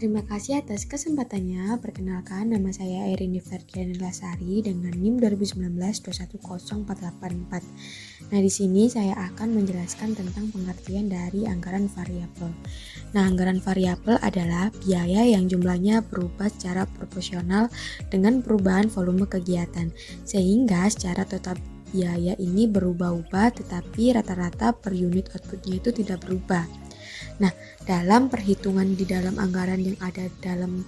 Terima kasih atas kesempatannya. Perkenalkan, nama saya Erin Ferdiana Lasari dengan NIM 2019-210484. Nah, di sini saya akan menjelaskan tentang pengertian dari anggaran variabel. Nah, anggaran variabel adalah biaya yang jumlahnya berubah secara proporsional dengan perubahan volume kegiatan, sehingga secara total biaya ini berubah-ubah, tetapi rata-rata per unit outputnya itu tidak berubah. Nah, dalam perhitungan di dalam anggaran yang ada dalam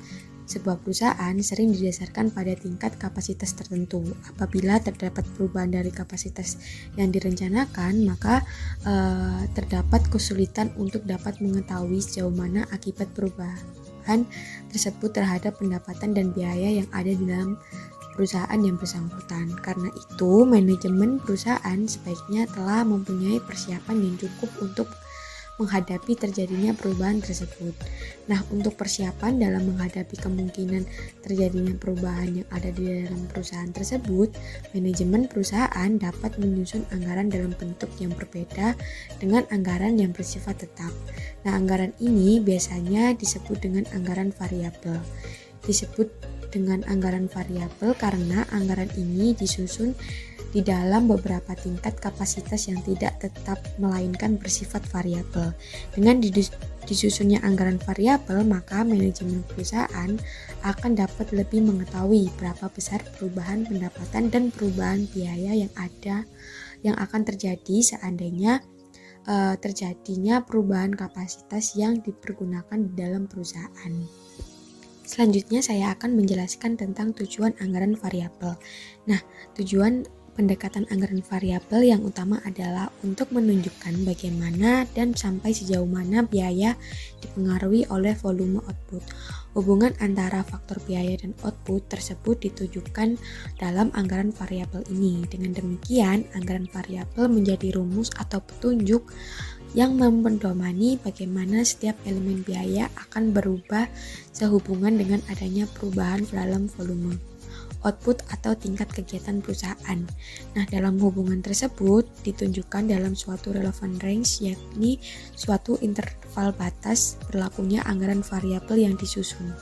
sebuah perusahaan sering didasarkan pada tingkat kapasitas tertentu. Apabila terdapat perubahan dari kapasitas yang direncanakan, maka terdapat kesulitan untuk dapat mengetahui sejauh mana akibat perubahan tersebut terhadap pendapatan dan biaya yang ada di dalam perusahaan yang bersangkutan. Karena itu, manajemen perusahaan sebaiknya telah mempunyai persiapan yang cukup untuk menghadapi terjadinya perubahan tersebut. Nah, untuk persiapan dalam menghadapi kemungkinan terjadinya perubahan yang ada di dalam perusahaan tersebut, manajemen perusahaan dapat menyusun anggaran dalam bentuk yang berbeda dengan anggaran yang bersifat tetap. Nah, anggaran ini biasanya disebut dengan anggaran variabel. Disebut dengan anggaran variabel karena anggaran ini disusun di dalam beberapa tingkat kapasitas yang tidak tetap melainkan bersifat variabel. Dengan disusunnya anggaran variabel, maka manajemen perusahaan akan dapat lebih mengetahui berapa besar perubahan pendapatan dan perubahan biaya yang akan terjadi seandainya terjadinya perubahan kapasitas yang dipergunakan di dalam perusahaan. Selanjutnya saya akan menjelaskan tentang tujuan anggaran variabel. Nah, tujuan pendekatan anggaran variabel yang utama adalah untuk menunjukkan bagaimana dan sampai sejauh mana biaya dipengaruhi oleh volume output. Hubungan antara faktor biaya dan output tersebut ditujukan dalam anggaran variabel ini. Dengan demikian, anggaran variabel menjadi rumus atau petunjuk yang mempedomani bagaimana setiap elemen biaya akan berubah sehubungan dengan adanya perubahan dalam volume output atau tingkat kegiatan perusahaan. Nah, dalam hubungan tersebut ditunjukkan dalam suatu relevant range, yakni suatu interval batas berlakunya anggaran variabel yang disusun.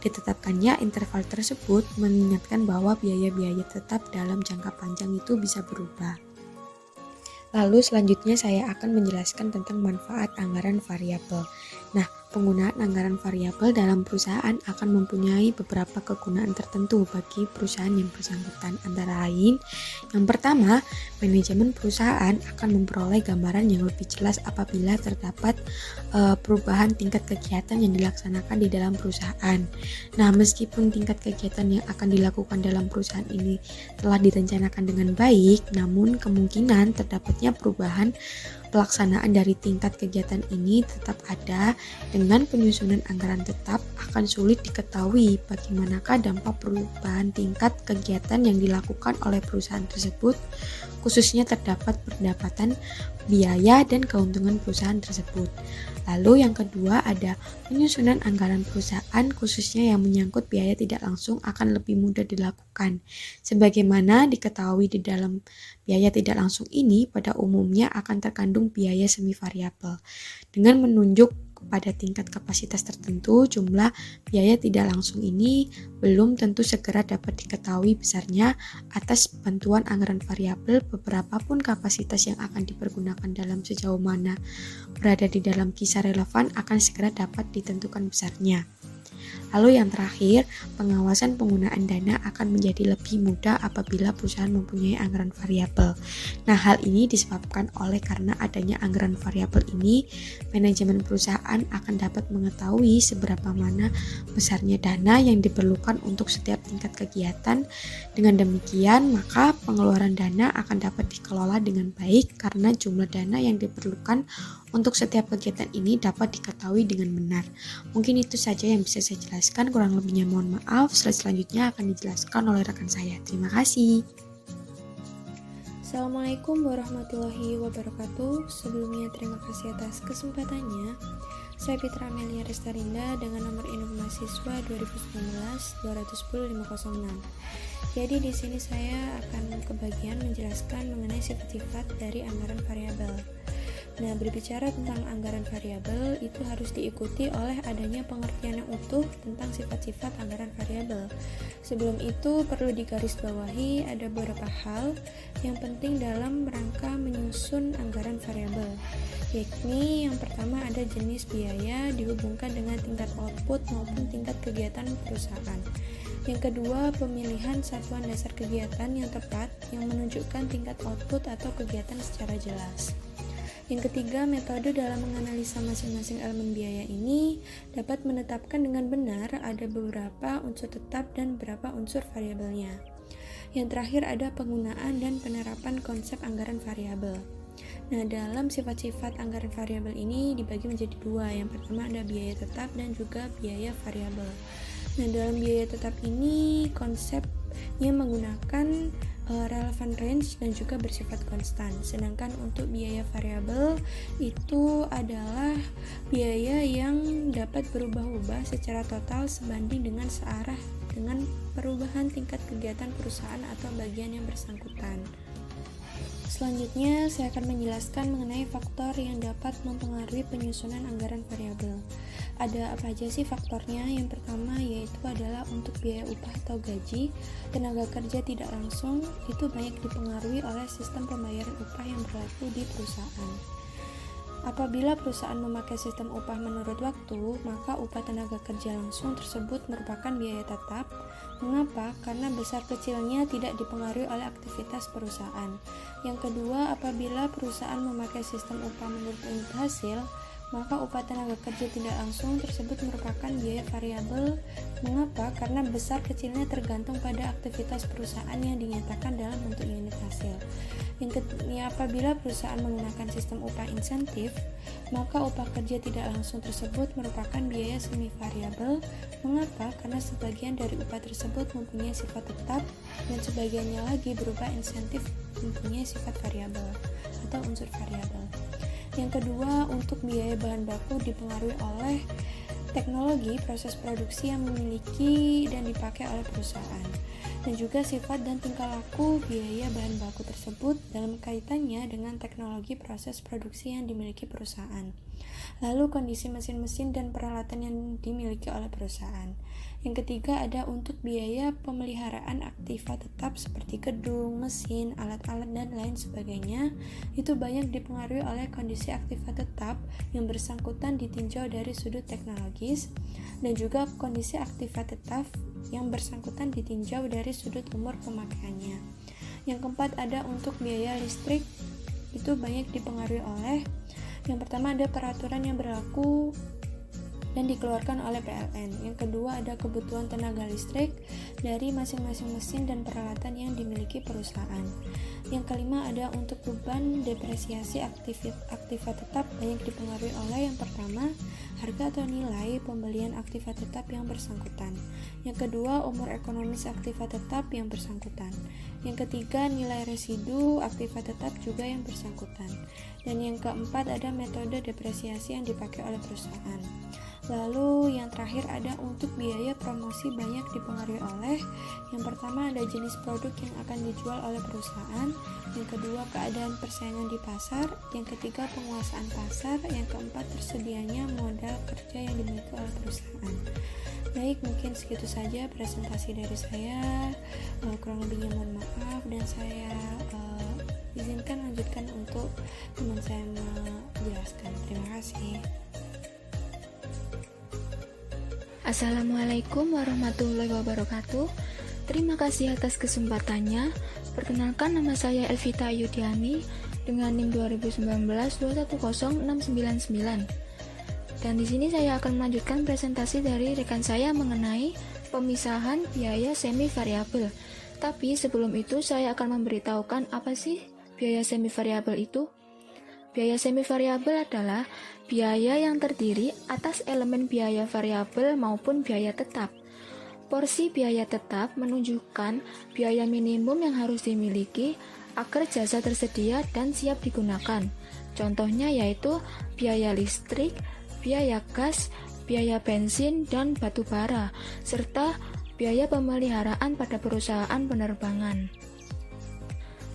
Ditetapkannya interval tersebut mengingatkan bahwa biaya-biaya tetap dalam jangka panjang itu bisa berubah. Lalu selanjutnya saya akan menjelaskan tentang manfaat anggaran variabel. Nah, penggunaan anggaran variabel dalam perusahaan akan mempunyai beberapa kegunaan tertentu bagi perusahaan yang bersangkutan. Antara lain, yang pertama, manajemen perusahaan akan memperoleh gambaran yang lebih jelas apabila terdapat perubahan tingkat kegiatan yang dilaksanakan di dalam perusahaan. Nah, meskipun tingkat kegiatan yang akan dilakukan dalam perusahaan ini telah direncanakan dengan baik, namun kemungkinan terdapatnya perubahan pelaksanaan dari tingkat kegiatan ini tetap ada. Dengan penyusunan anggaran tetap akan sulit diketahui bagaimanakah dampak perubahan tingkat kegiatan yang dilakukan oleh perusahaan tersebut, khususnya terdapat pendapatan, biaya, dan keuntungan perusahaan tersebut. Lalu yang kedua ada penyusunan anggaran perusahaan khususnya yang menyangkut biaya tidak langsung akan lebih mudah dilakukan. Sebagaimana diketahui di dalam biaya tidak langsung ini pada umumnya akan terkandung biaya semi variabel. Dengan menunjuk pada tingkat kapasitas tertentu, jumlah biaya tidak langsung ini belum tentu segera dapat diketahui besarnya. Atas bantuan anggaran variabel, beberapa pun kapasitas yang akan dipergunakan dalam sejauh mana berada di dalam kisar relevan akan segera dapat ditentukan besarnya. Lalu yang terakhir, pengawasan penggunaan dana akan menjadi lebih mudah apabila perusahaan mempunyai anggaran variabel. Nah, hal ini disebabkan oleh karena adanya anggaran variabel ini, manajemen perusahaan akan dapat mengetahui seberapa mana besarnya dana yang diperlukan untuk setiap tingkat kegiatan. Dengan demikian, maka pengeluaran dana akan dapat dikelola dengan baik karena jumlah dana yang diperlukan untuk setiap kegiatan ini dapat diketahui dengan benar. Mungkin itu saja yang bisa saya jelaskan, kurang lebihnya mohon maaf. Slide selanjutnya akan dijelaskan oleh rekan saya. Terima kasih. Assalamualaikum warahmatullahi wabarakatuh. Sebelumnya terima kasih atas kesempatannya. Saya Fitra Amelia Restarinda dengan nomor induk mahasiswa 2019-210-506. Jadi di sini saya akan kebagian menjelaskan mengenai sifat-sifat dari anggaran variabel. Nah, berbicara tentang anggaran variabel, itu harus diikuti oleh adanya pengertian yang utuh tentang sifat-sifat anggaran variabel. Sebelum itu, perlu digarisbawahi ada beberapa hal yang penting dalam rangka menyusun anggaran variabel, yakni yang pertama ada jenis biaya dihubungkan dengan tingkat output maupun tingkat kegiatan perusahaan. Yang kedua, pemilihan satuan dasar kegiatan yang tepat yang menunjukkan tingkat output atau kegiatan secara jelas. Yang ketiga, metode dalam menganalisa masing-masing elemen biaya ini dapat menetapkan dengan benar ada beberapa unsur tetap dan beberapa unsur variabelnya. Yang terakhir ada penggunaan dan penerapan konsep anggaran variabel. Nah, dalam sifat-sifat anggaran variabel ini dibagi menjadi dua. Yang pertama ada biaya tetap dan juga biaya variabel. Nah, dalam biaya tetap ini konsepnya menggunakan relevant range dan juga bersifat konstan. Sedangkan untuk biaya variabel itu adalah biaya yang dapat berubah-ubah secara total sebanding dengan searah dengan perubahan tingkat kegiatan perusahaan atau bagian yang bersangkutan. Selanjutnya, saya akan menjelaskan mengenai faktor yang dapat mempengaruhi penyusunan anggaran variabel. Ada apa aja sih faktornya? Yang pertama yaitu adalah untuk biaya upah atau gaji, tenaga kerja tidak langsung itu banyak dipengaruhi oleh sistem pembayaran upah yang berlaku di perusahaan. Apabila perusahaan memakai sistem upah menurut waktu, maka upah tenaga kerja langsung tersebut merupakan biaya tetap. Mengapa? Karena besar kecilnya tidak dipengaruhi oleh aktivitas perusahaan. Yang kedua, apabila perusahaan memakai sistem upah menurut unit hasil, maka upah tenaga kerja tidak langsung tersebut merupakan biaya variabel. Mengapa? Karena besar kecilnya tergantung pada aktivitas perusahaan yang dinyatakan dalam bentuk unit hasil. Apabila perusahaan menggunakan sistem upah insentif, maka upah kerja tidak langsung tersebut merupakan biaya semi variabel. Mengapa? Karena sebagian dari upah tersebut mempunyai sifat tetap dan sebagiannya lagi berupa insentif mempunyai sifat variabel atau unsur variabel. Yang kedua, untuk biaya bahan baku dipengaruhi oleh teknologi proses produksi yang memiliki dan dipakai oleh perusahaan, dan juga sifat dan tingkah laku biaya bahan baku tersebut dalam kaitannya dengan teknologi proses produksi yang dimiliki perusahaan. Lalu kondisi mesin-mesin dan peralatan yang dimiliki oleh perusahaan. Yang ketiga ada untuk biaya pemeliharaan aktiva tetap seperti gedung, mesin, alat-alat dan lain sebagainya. Itu banyak dipengaruhi oleh kondisi aktiva tetap yang bersangkutan ditinjau dari sudut teknologis, dan juga kondisi aktiva tetap yang bersangkutan ditinjau dari sudut umur pemakaiannya. Yang keempat ada untuk biaya listrik, itu banyak dipengaruhi oleh yang pertama ada peraturan yang berlaku dan dikeluarkan oleh PLN. Yang kedua ada kebutuhan tenaga listrik dari masing-masing mesin dan peralatan yang dimiliki perusahaan. Yang kelima ada untuk beban depresiasi aktiva tetap banyak dipengaruhi oleh yang pertama harga atau nilai pembelian aktiva tetap yang bersangkutan. Yang kedua umur ekonomis aktiva tetap yang bersangkutan. Yang ketiga nilai residu aktiva tetap juga yang bersangkutan. Dan yang keempat ada metode depresiasi yang dipakai oleh perusahaan. Lalu yang terakhir ada untuk biaya promosi banyak dipengaruhi oleh yang pertama ada jenis produk yang akan dijual oleh perusahaan, yang kedua keadaan persaingan di pasar, yang ketiga penguasaan pasar, yang keempat tersedianya modal kerja yang dimiliki oleh perusahaan. Baik, mungkin segitu saja presentasi dari saya, kurang lebihnya mohon maaf, dan saya izinkan lanjutkan untuk teman saya menjelaskan. Terima kasih. Assalamualaikum warahmatullahi wabarakatuh. Terima kasih atas kesempatannya. Perkenalkan, nama saya Elvita Yudiani dengan NIM 2019-210699. Dan di sini saya akan melanjutkan presentasi dari rekan saya mengenai pemisahan biaya semi variabel. Tapi sebelum itu saya akan memberitahukan apa sih biaya semi variabel itu. Biaya semi variabel adalah biaya yang terdiri atas elemen biaya variabel maupun biaya tetap. Porsi biaya tetap menunjukkan biaya minimum yang harus dimiliki agar jasa tersedia dan siap digunakan. Contohnya yaitu biaya listrik, biaya gas, biaya bensin dan batu bara, serta biaya pemeliharaan pada perusahaan penerbangan.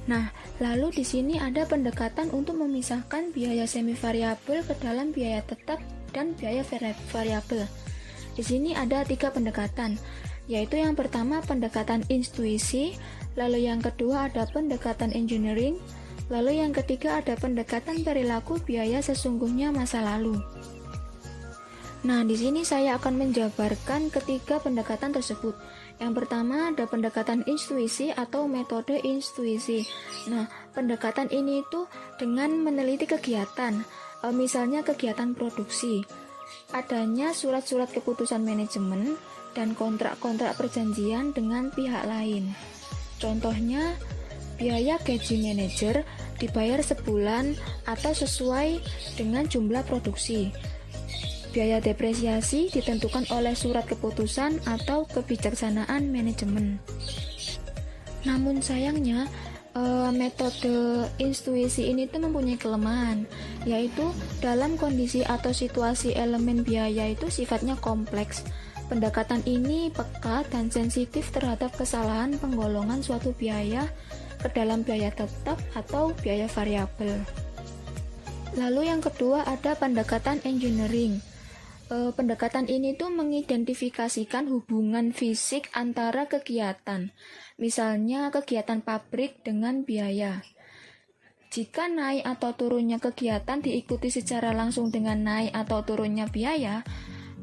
Nah, lalu di sini ada pendekatan untuk memisahkan biaya semi variabel ke dalam biaya tetap dan biaya variabel. Di sini ada 3 pendekatan, yaitu yang pertama pendekatan intuisi, lalu yang kedua ada pendekatan engineering, lalu yang ketiga ada pendekatan perilaku biaya sesungguhnya masa lalu. Nah, di sini saya akan menjabarkan ketiga pendekatan tersebut. Yang pertama ada pendekatan intuisi atau metode intuisi. Nah, pendekatan ini itu dengan meneliti kegiatan, misalnya kegiatan produksi, adanya surat-surat keputusan manajemen dan kontrak-kontrak perjanjian dengan pihak lain. Contohnya, biaya gaji manajer dibayar sebulan atau sesuai dengan jumlah produksi. Biaya depresiasi ditentukan oleh surat keputusan atau kebijaksanaan manajemen. Namun sayangnya, metode intuisi ini tuh mempunyai kelemahan, yaitu dalam kondisi atau situasi elemen biaya itu sifatnya kompleks. Pendekatan ini peka dan sensitif terhadap kesalahan penggolongan suatu biaya ke dalam biaya tetap atau biaya variabel. Lalu yang kedua ada pendekatan engineering. Pendekatan ini tuh mengidentifikasikan hubungan fisik antara kegiatan, misalnya kegiatan pabrik dengan biaya. Jika naik atau turunnya kegiatan diikuti secara langsung dengan naik atau turunnya biaya,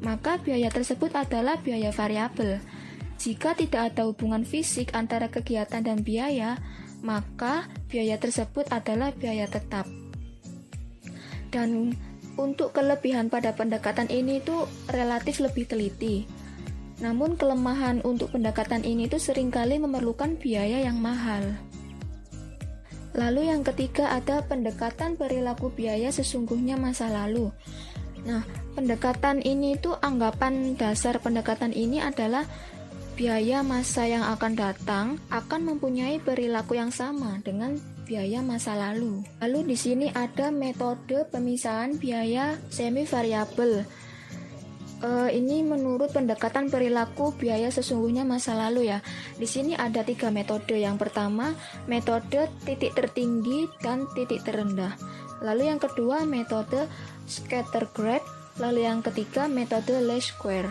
maka biaya tersebut adalah biaya variabel. Jika tidak ada hubungan fisik antara kegiatan dan biaya, maka biaya tersebut adalah biaya tetap. Dan untuk kelebihan pada pendekatan ini itu relatif lebih teliti. Namun kelemahan untuk pendekatan ini itu seringkali memerlukan biaya yang mahal. Lalu yang ketiga ada pendekatan perilaku biaya sesungguhnya masa lalu. Nah, pendekatan ini itu anggapan dasar pendekatan ini adalah biaya masa yang akan datang akan mempunyai perilaku yang sama dengan biaya masa lalu. Lalu di sini ada metode pemisahan biaya semi variabel. Ini menurut pendekatan perilaku biaya sesungguhnya masa lalu ya. Di sini ada 3 metode. Yang pertama, metode titik tertinggi dan titik terendah. Lalu yang kedua, metode Scattergraph. Lalu yang ketiga, metode least square.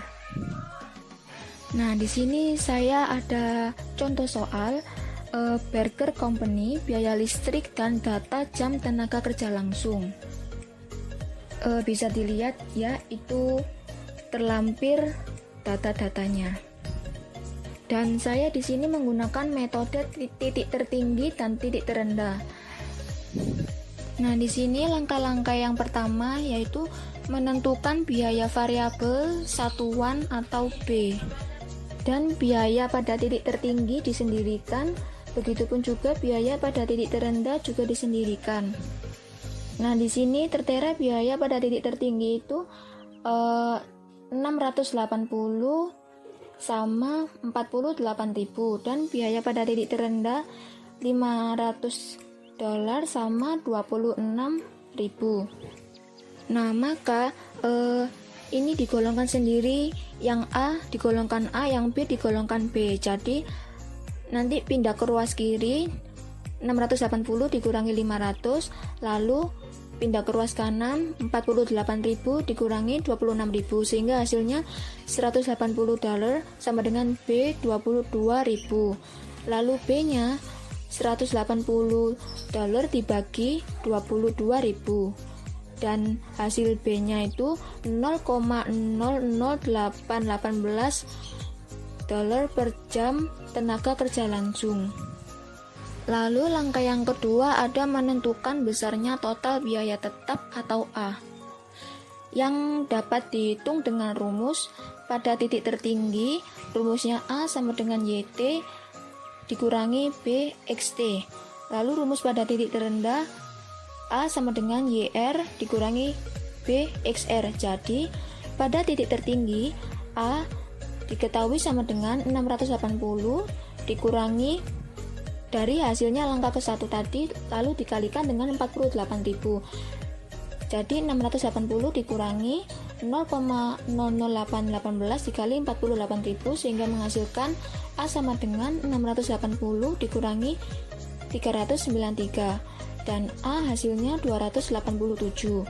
Nah, di sini saya ada contoh soal Burger Company, biaya listrik dan data jam tenaga kerja langsung. Bisa dilihat ya, itu terlampir data-datanya. Dan saya di sini menggunakan metode titik tertinggi dan titik terendah. Nah, di sini langkah-langkah yang pertama yaitu menentukan biaya variabel satuan atau B. Dan biaya pada titik tertinggi disendirikan, begitupun juga biaya pada titik terendah juga disendirikan. Nah, di sini tertera biaya pada titik tertinggi itu 680 sama 48.000 dan biaya pada titik terendah $500 sama 26.000. Nah, maka ini digolongkan sendiri, yang A digolongkan A, yang B digolongkan B. Jadi nanti pindah ke ruas kiri, 680 dikurangi 500, lalu pindah ke ruas kanan, 48.000 dikurangi 26.000, sehingga hasilnya $180 sama dengan B 22.000. Lalu B-nya $180 dibagi 22.000 dan hasil B-nya itu $0,00818 per jam tenaga kerja langsung. Lalu langkah yang kedua ada menentukan besarnya total biaya tetap atau A, yang dapat dihitung dengan rumus. Pada titik tertinggi rumusnya A sama dengan YT dikurangi B XT. Lalu rumus pada titik terendah A sama dengan YR dikurangi B XR. Jadi pada titik tertinggi A diketahui sama dengan 680 dikurangi dari hasilnya langkah ke 1 tadi, lalu dikalikan dengan 48.000. Jadi 680 dikurangi 0,00818 dikali 48.000 sehingga menghasilkan A sama dengan 680 dikurangi 393 dan A hasilnya 287.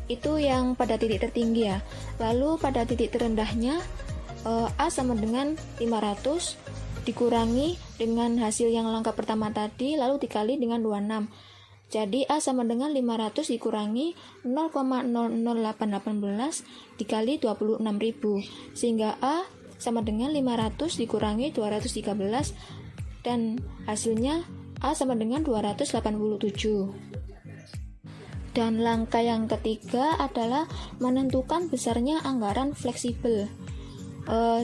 Itu yang pada titik tertinggi ya. Lalu pada titik terendahnya A sama dengan 500 dikurangi dengan hasil yang langkah pertama tadi lalu dikali dengan 26. Jadi A sama dengan 500 dikurangi 0,00818 dikali 26.000 sehingga A sama dengan 500 dikurangi 213 dan hasilnya A sama dengan 287. Dan langkah yang ketiga adalah menentukan besarnya anggaran fleksibel.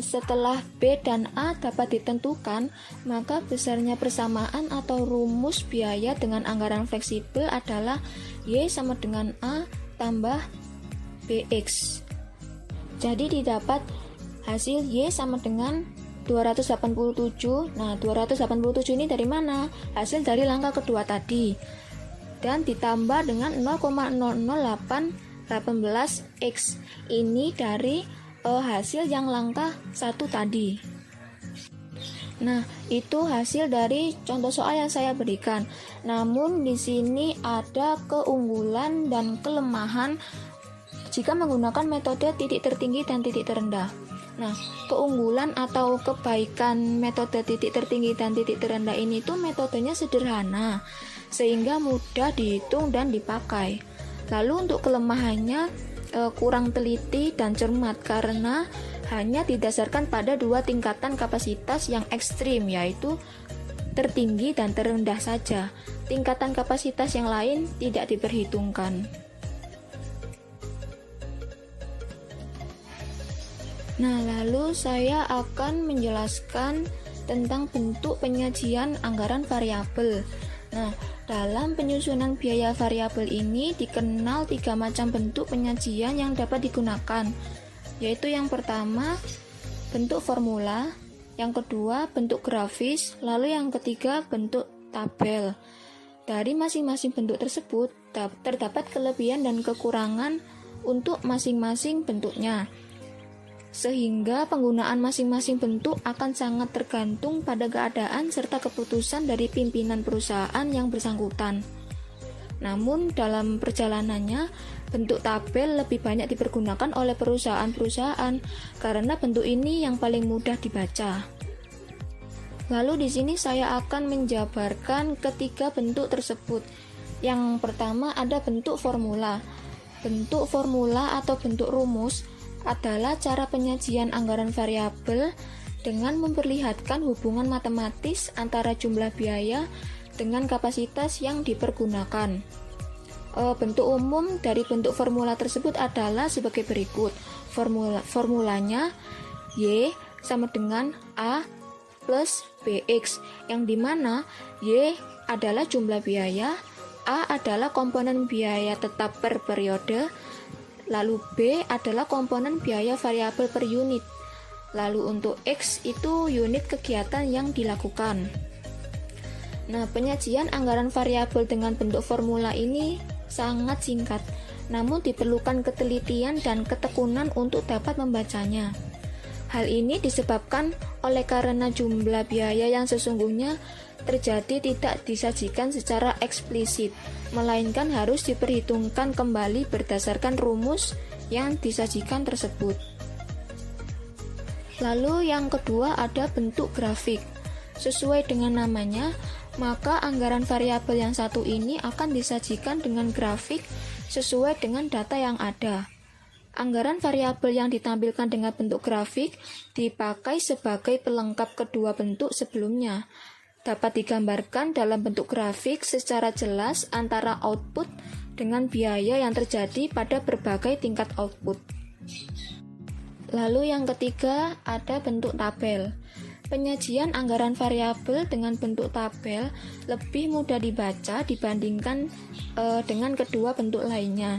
Setelah B dan A dapat ditentukan, maka besarnya persamaan atau rumus biaya dengan anggaran fleksibel adalah Y sama dengan A tambah BX. Jadi didapat hasil Y sama dengan 287. Nah, 287 ini dari mana? Hasil dari langkah kedua tadi. Dan ditambah dengan 0,00818X. Ini dari hasil yang langkah 1 tadi. Nah, itu hasil dari contoh soal yang saya berikan. Namun di sini ada keunggulan dan kelemahan jika menggunakan metode titik tertinggi dan titik terendah. Nah, keunggulan atau kebaikan metode titik tertinggi dan titik terendah ini tuh metodenya sederhana sehingga mudah dihitung dan dipakai. Lalu untuk kelemahannya kurang teliti dan cermat karena hanya didasarkan pada dua tingkatan kapasitas yang ekstrim, yaitu tertinggi dan terendah saja. Tingkatan kapasitas yang lain tidak diperhitungkan. Nah, lalu saya akan menjelaskan tentang bentuk penyajian anggaran variabel. Nah, dalam penyusunan biaya variabel ini dikenal 3 macam bentuk penyajian yang dapat digunakan, yaitu yang pertama bentuk formula, yang kedua bentuk grafis, lalu yang ketiga bentuk tabel. Dari masing-masing bentuk tersebut terdapat kelebihan dan kekurangan untuk masing-masing bentuknya, sehingga penggunaan masing-masing bentuk akan sangat tergantung pada keadaan serta keputusan dari pimpinan perusahaan yang bersangkutan. Namun dalam perjalanannya, bentuk tabel lebih banyak dipergunakan oleh perusahaan-perusahaan karena bentuk ini yang paling mudah dibaca. Lalu di sini saya akan menjabarkan ketiga bentuk tersebut. Yang pertama ada bentuk formula. Bentuk formula atau bentuk rumus adalah cara penyajian anggaran variabel dengan memperlihatkan hubungan matematis antara jumlah biaya dengan kapasitas yang dipergunakan. Bentuk umum dari bentuk formula tersebut adalah sebagai berikut. Formulanya Y sama dengan A plus BX, yang dimana Y adalah jumlah biaya, A adalah komponen biaya tetap per periode, lalu B adalah komponen biaya variabel per unit. Lalu untuk X itu unit kegiatan yang dilakukan. Nah, penyajian anggaran variabel dengan bentuk formula ini sangat singkat, namun diperlukan ketelitian dan ketekunan untuk dapat membacanya. Hal ini disebabkan oleh karena jumlah biaya yang sesungguhnya terjadi tidak disajikan secara eksplisit, melainkan harus diperhitungkan kembali berdasarkan rumus yang disajikan tersebut. Lalu yang kedua ada bentuk grafik. Sesuai dengan namanya, maka anggaran variabel yang satu ini akan disajikan dengan grafik sesuai dengan data yang ada. Anggaran variabel yang ditampilkan dengan bentuk grafik dipakai sebagai pelengkap kedua bentuk sebelumnya. Dapat digambarkan dalam bentuk grafik secara jelas antara output dengan biaya yang terjadi pada berbagai tingkat output. Lalu yang ketiga ada bentuk tabel. Penyajian anggaran variabel dengan bentuk tabel lebih mudah dibaca dibandingkan dengan kedua bentuk lainnya.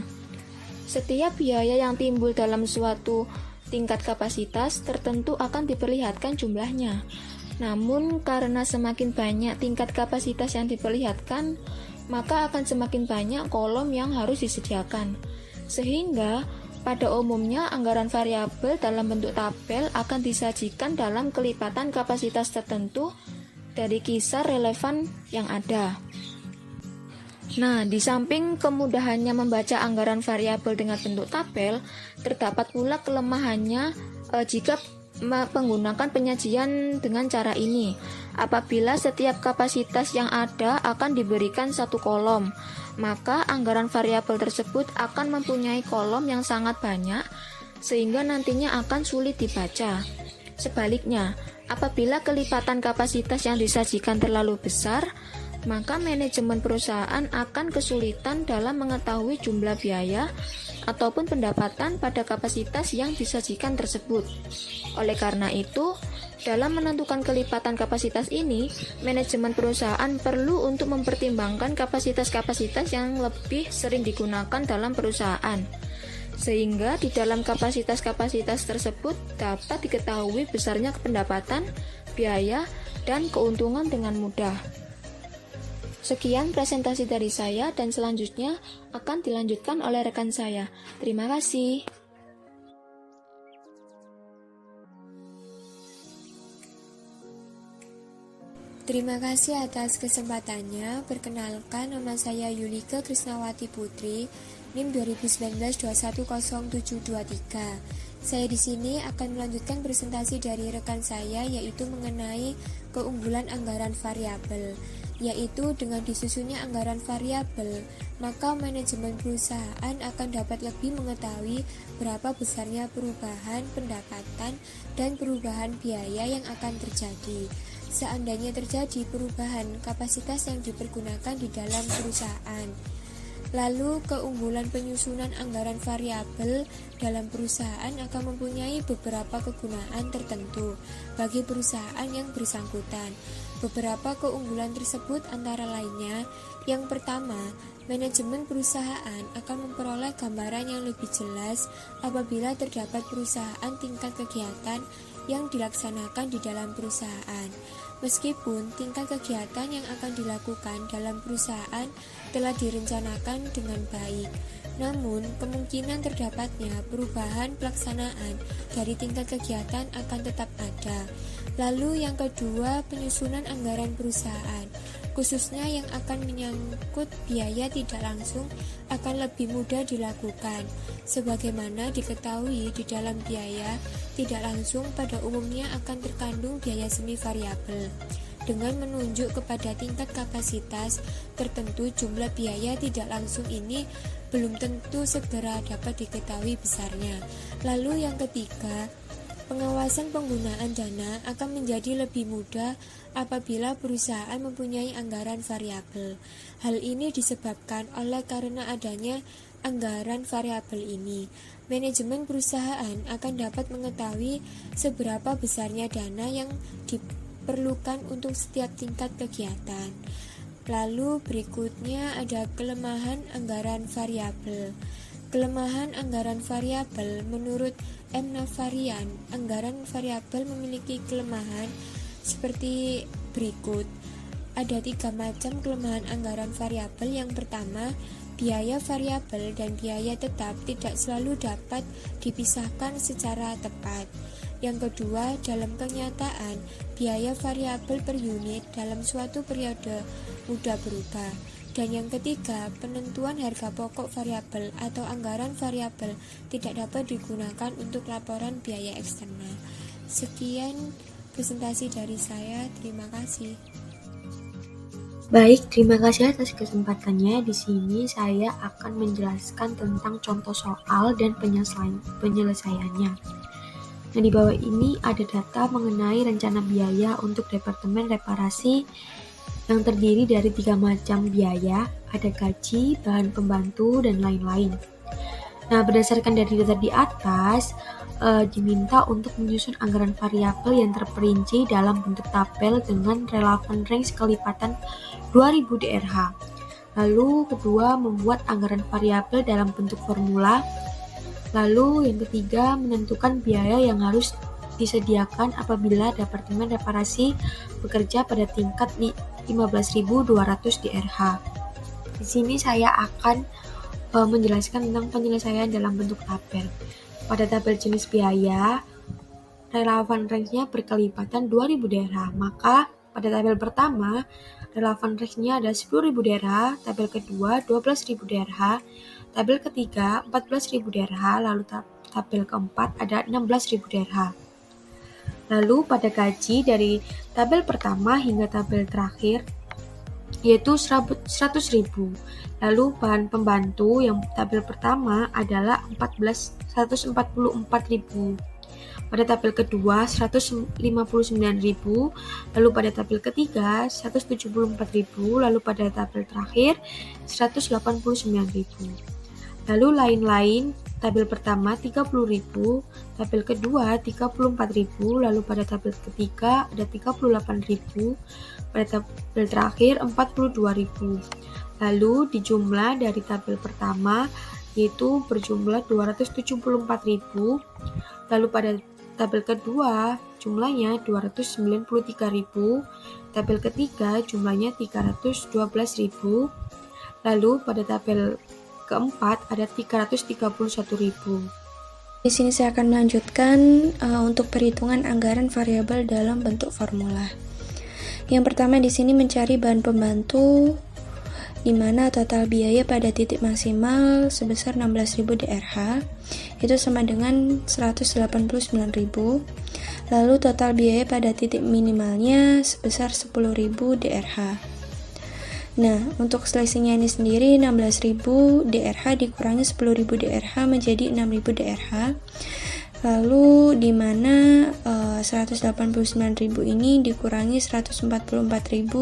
Setiap biaya yang timbul dalam suatu tingkat kapasitas tertentu akan diperlihatkan jumlahnya. Namun karena semakin banyak tingkat kapasitas yang diperlihatkan, maka akan semakin banyak kolom yang harus disediakan. Sehingga pada umumnya anggaran variabel dalam bentuk tabel akan disajikan dalam kelipatan kapasitas tertentu dari kisar relevan yang ada. Nah, di samping kemudahannya membaca anggaran variabel dengan bentuk tabel, terdapat pula kelemahannya jika menggunakan penyajian dengan cara ini. Apabila setiap kapasitas yang ada akan diberikan satu kolom, maka anggaran variabel tersebut akan mempunyai kolom yang sangat banyak, sehingga nantinya akan sulit dibaca. Sebaliknya, apabila kelipatan kapasitas yang disajikan terlalu besar, maka manajemen perusahaan akan kesulitan dalam mengetahui jumlah biaya ataupun pendapatan pada kapasitas yang disajikan tersebut. Oleh karena itu, dalam menentukan kelipatan kapasitas ini, manajemen perusahaan perlu untuk mempertimbangkan kapasitas-kapasitas yang lebih sering digunakan dalam perusahaan, sehingga di dalam kapasitas-kapasitas tersebut dapat diketahui besarnya pendapatan, biaya, dan keuntungan dengan mudah. Sekian presentasi dari saya dan selanjutnya akan dilanjutkan oleh rekan saya. Terima kasih. Terima kasih atas kesempatannya. Perkenalkan, nama saya Yulika Krisnawati Putri, NIM 2019-210723. Saya di sini akan melanjutkan presentasi dari rekan saya, yaitu mengenai keunggulan anggaran variabel, yaitu dengan disusunnya anggaran variabel, maka manajemen perusahaan akan dapat lebih mengetahui berapa besarnya perubahan pendapatan dan perubahan biaya yang akan terjadi seandainya terjadi perubahan kapasitas yang dipergunakan di dalam perusahaan. Lalu, keunggulan penyusunan anggaran variabel dalam perusahaan akan mempunyai beberapa kegunaan tertentu bagi perusahaan yang bersangkutan. Beberapa keunggulan tersebut antara lainnya, yang pertama, manajemen perusahaan akan memperoleh gambaran yang lebih jelas apabila terdapat perusahaan tingkat kegiatan yang dilaksanakan di dalam perusahaan. Meskipun tingkat kegiatan yang akan dilakukan dalam perusahaan telah direncanakan dengan baik, namun kemungkinan terdapatnya perubahan pelaksanaan dari tingkat kegiatan akan tetap ada. Lalu yang kedua, penyusunan anggaran perusahaan, khususnya yang akan menyangkut biaya tidak langsung, akan lebih mudah dilakukan. Sebagaimana diketahui, di dalam biaya tidak langsung pada umumnya akan terkandung biaya semi variabel. Dengan menunjuk kepada tingkat kapasitas tertentu, jumlah biaya tidak langsung ini belum tentu segera dapat diketahui besarnya. Lalu yang ketiga, pengawasan penggunaan dana akan menjadi lebih mudah apabila perusahaan mempunyai anggaran variabel. Hal ini disebabkan oleh karena adanya anggaran variabel ini. Manajemen perusahaan akan dapat mengetahui seberapa besarnya dana yang diperlukan untuk setiap tingkat kegiatan. Lalu berikutnya ada kelemahan anggaran variabel. Kelemahan anggaran variabel menurut M. Navarian, anggaran variabel memiliki kelemahan seperti berikut. Ada 3 macam kelemahan anggaran variabel. Yang pertama, biaya variabel dan biaya tetap tidak selalu dapat dipisahkan secara tepat. Yang kedua, dalam kenyataan, biaya variabel per unit dalam suatu periode mudah berubah. Dan yang ketiga, penentuan harga pokok variabel atau anggaran variabel tidak dapat digunakan untuk laporan biaya eksternal. Sekian presentasi dari saya, terima kasih. Baik, terima kasih atas kesempatannya. Di sini saya akan menjelaskan tentang contoh soal dan penyelesaiannya. Nah, di bawah ini ada data mengenai rencana biaya untuk Departemen Reparasi yang terdiri dari 3 macam biaya, ada gaji, bahan pembantu, dan lain-lain. Nah, berdasarkan dari data di atas, diminta untuk menyusun anggaran variabel yang terperinci dalam bentuk tabel dengan relevan range kelipatan 2000 DRH. Lalu kedua, membuat anggaran variabel dalam bentuk formula. Lalu yang ketiga, menentukan biaya yang harus disediakan apabila Departemen Reparasi bekerja pada tingkat 15.200 DRH. Di sini saya akan menjelaskan tentang penyelesaian dalam bentuk tabel. Pada tabel jenis biaya, relevan range-nya berkelipatan 2000 DRH, maka pada tabel pertama, relevan range-nya ada 10.000 DRH, tabel kedua 12.000 DRH, tabel ketiga 14.000 DRH, lalu tabel keempat ada 16.000 DRH. Lalu pada gaji dari tabel pertama hingga tabel terakhir yaitu 100.000. Lalu bahan pembantu yang tabel pertama adalah 144.000. Pada tabel kedua 159.000, lalu pada tabel ketiga 174.000, lalu pada tabel terakhir 189.000. Lalu lain-lain, tabel pertama 30.000, tabel kedua 34.000, lalu pada tabel ketiga ada 38.000, pada tabel terakhir 42.000. Lalu dijumlah dari tabel pertama yaitu berjumlah 274.000, lalu pada tabel kedua jumlahnya 293.000, tabel ketiga jumlahnya 312.000, lalu pada tabel keempat ada 331.000. Di sini saya akan melanjutkan untuk perhitungan anggaran variabel dalam bentuk formula. Yang pertama di sini mencari bahan pembantu di mana total biaya pada titik maksimal sebesar 16.000 DRH itu sama dengan 189.000. Lalu total biaya pada titik minimalnya sebesar 10.000 DRH. Nah, untuk selisihnya ini sendiri 16.000 DRH dikurangi 10.000 DRH menjadi 6.000 DRH. Lalu di mana 189.000 ini dikurangi 144.000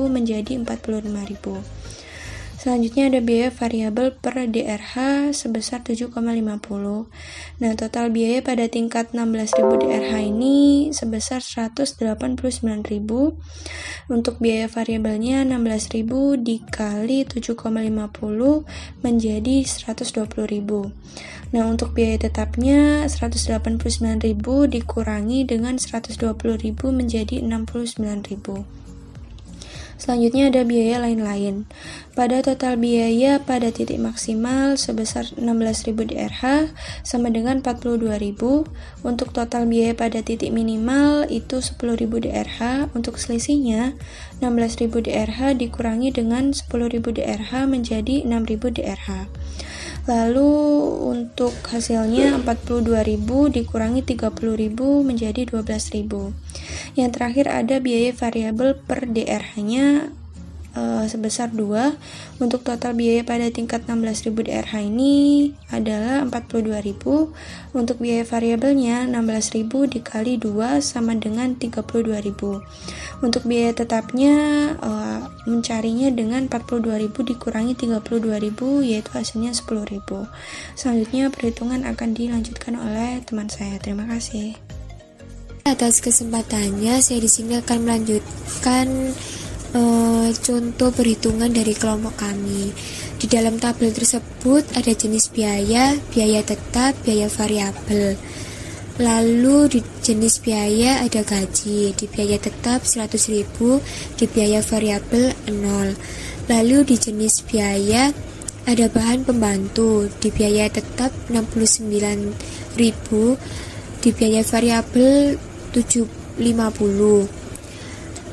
menjadi 45.000. Selanjutnya ada biaya variabel per DRH sebesar 7,50. Nah, total biaya pada tingkat 16.000 DRH ini sebesar 189.000. Untuk biaya variabelnya 16.000 dikali 7,50 menjadi 120.000. Nah, untuk biaya tetapnya 189.000 dikurangi dengan 120.000 menjadi 69.000. Selanjutnya ada biaya lain-lain. Pada total biaya pada titik maksimal sebesar 16.000 DRH sama dengan 42.000. Untuk total biaya pada titik minimal itu 10.000 DRH. Untuk selisihnya 16.000 DRH dikurangi dengan 10.000 DRH menjadi 6.000 DRH. Lalu untuk hasilnya 42.000 dikurangi 30.000 menjadi 12.000. Yang terakhir ada biaya variabel per DRH-nya sebesar 2. Untuk total biaya pada tingkat 16.000 DRH ini adalah 42.000. Untuk biaya variabelnya 16.000 dikali 2 sama dengan 32.000. Untuk biaya tetapnya mencarinya dengan 42.000 dikurangi 32.000 yaitu hasilnya 10.000. Selanjutnya perhitungan akan dilanjutkan oleh teman saya. Terima kasih. Atas kesempatannya, saya di sini akan melanjutkan contoh perhitungan dari kelompok kami. Di dalam tabel tersebut ada jenis biaya, biaya tetap, biaya variabel. Lalu di jenis biaya ada gaji, di biaya tetap 100.000, di biaya variabel 0. Lalu di jenis biaya ada bahan pembantu, di biaya tetap 69.000, di biaya variabel 750.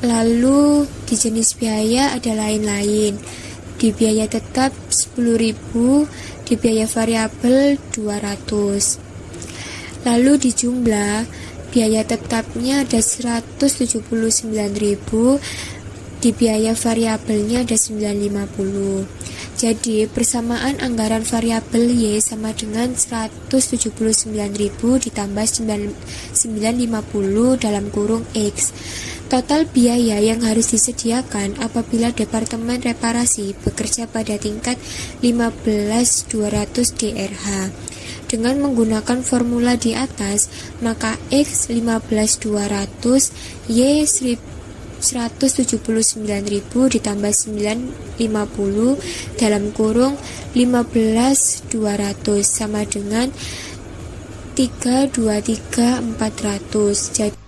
Lalu di jenis biaya ada lain-lain, di biaya tetap 10.000, di biaya variabel 200. Lalu di jumlah biaya tetapnya ada 179.000, di biaya variabelnya ada 950. Jadi persamaan anggaran variabel Y sama dengan 179.000 ditambah 950 dalam kurung X. Total biaya yang harus disediakan apabila Departemen Reparasi bekerja pada tingkat 15.200 DRH. Dengan menggunakan formula di atas, maka X 15.200, Y 179.000 ditambah 950 dalam kurung 15.200 sama dengan 323.400. Jadi